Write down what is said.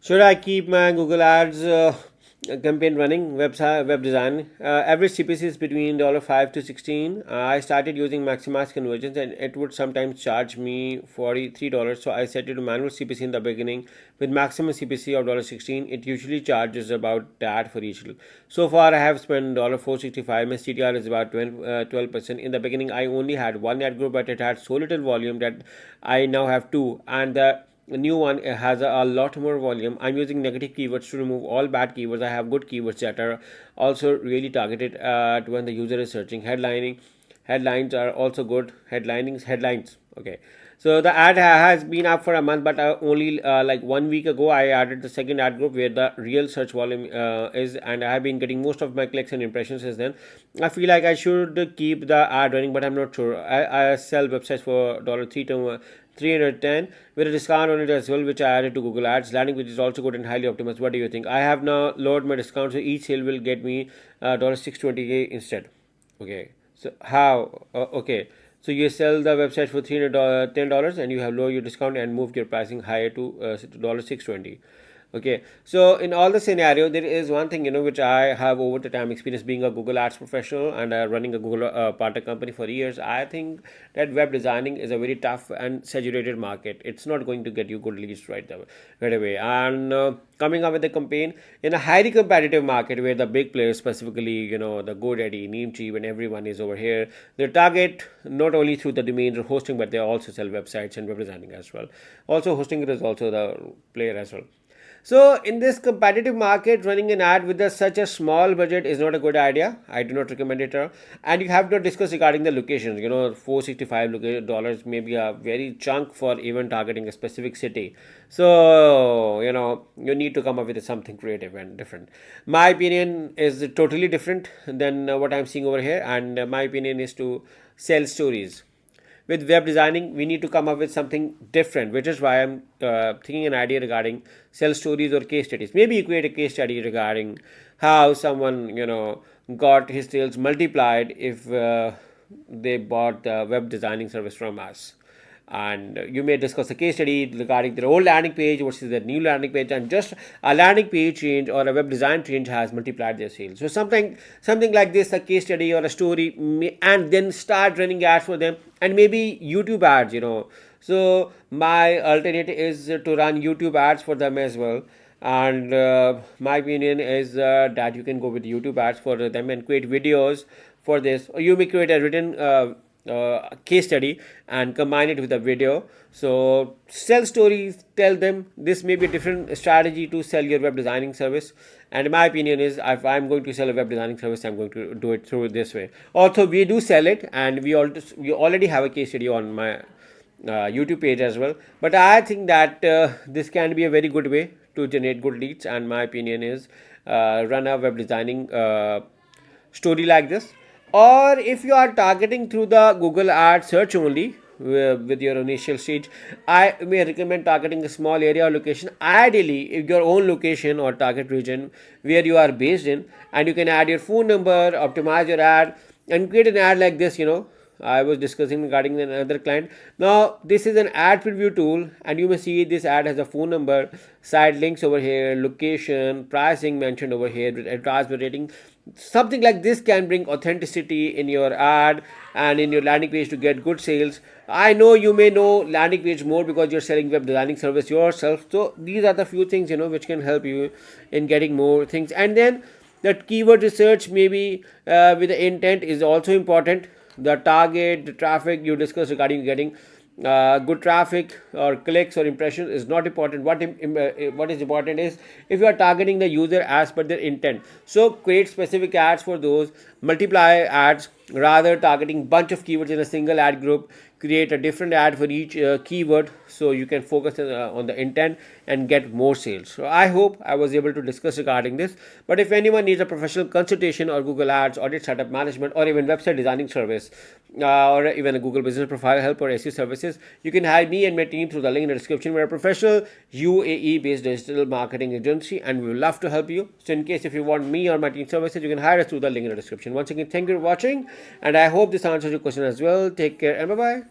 Should I keep my Google Ads campaign running? Web design. Average CPC is between $5 to 16. I started using maximize conversions, and it would sometimes charge me $43. So I set it to manual CPC in the beginning with maximum CPC of $16. It usually charges about that for each. So far, I have spent $465. My CTR is about 12%. In the beginning, I only had one ad group, but it had so little volume that I now have two, and the new one has a lot more volume. I'm using negative keywords to remove all bad keywords. I have good keywords that are also really targeted at when the user is searching. Headlines are also good. Headlines. Okay. So the ad has been up for a month, but only like 1 week ago I added the second ad group where the real search volume is, and I have been getting most of my clicks and impressions since then. I feel like I should keep the ad running, but I'm not sure. I sell websites for $3 to 310 with a discount on it as well, which I added to Google Ads. Landing page is also good and highly optimized. What do you think? I have now lowered my discount, so each sale will get me $620 instead. Okay, so how? Okay, so you sell the website for $310 and you have lowered your discount and moved your pricing higher to $620. Okay, so in all the scenario, there is one thing which I have over the time experience being a Google Ads professional and running a Google partner company for years. I think that web designing is a very tough and saturated market. It's not going to get you good leads right away. And coming up with a campaign in a highly competitive market where the big players, specifically the GoDaddy, Namecheap, and everyone is over here, they target not only through the domains or hosting, but they also sell websites and web designing as well. Also, hosting is also the player as well. So in this competitive market, running an ad with such a small budget is not a good idea. I do not recommend it. And you have to discuss regarding the locations. $465 may be a very chunk for even targeting a specific city. So you need to come up with something creative and different. My opinion is totally different than what I'm seeing over here, and my opinion is to sell stories. With web designing, we need to come up with something different, which is why I'm thinking an idea regarding sell stories or case studies. Maybe you create a case study regarding how someone got his sales multiplied if they bought the web designing service from us. And you may discuss a case study regarding their old landing page versus their new landing page, and just a landing page change or a web design change has multiplied their sales. So something like this, a case study or a story, and then start running ads for them, and maybe YouTube ads. So my alternate is to run YouTube ads for them as well. And my opinion is that you can go with YouTube ads for them and create videos for this, or you may create a written case study and combine it with a video. So sell stories, tell them this may be a different strategy to sell your web designing service. And my opinion is, if I'm going to sell a web designing service, I'm going to do it through this way. Also, we do sell it, and we already have a case study on my YouTube page as well. But I think that this can be a very good way to generate good leads, and my opinion is run a web designing story like this. Or if you are targeting through the Google Ads search only with your initial stage, I may recommend targeting a small area or location, ideally if your own location or target region where you are based in, and you can add your phone number, optimize your ad, and create an ad like this. I was discussing regarding another client. Now this is an ad preview tool, and you may see this ad has a phone number, site links over here, location, pricing mentioned over here, with advertiser rating. Something like this can bring authenticity in your ad and in your landing page to get good sales. I know you may know landing page more because you're selling web designing service yourself. So these are the few things which can help you in getting more things. And then that keyword research, maybe with the intent, is also important. The target, the traffic you discussed regarding getting good traffic or clicks or impressions is not important. What is important is if you are targeting the user as per their intent. So create specific ads for those, multiply ads rather targeting bunch of keywords in a single ad group. Create a different ad for each keyword, so you can focus on the intent and get more sales. So I hope I was able to discuss regarding this. But if anyone needs a professional consultation or Google Ads, audit, setup management, or even website designing service, or even a Google business profile help or SEO services, you can hire me and my team through the link in the description. We're a professional UAE based digital marketing agency, and we would love to help you. So in case if you want me or my team services, you can hire us through the link in the description. Once again, thank you for watching, and I hope this answers your question as well. Take care and bye bye.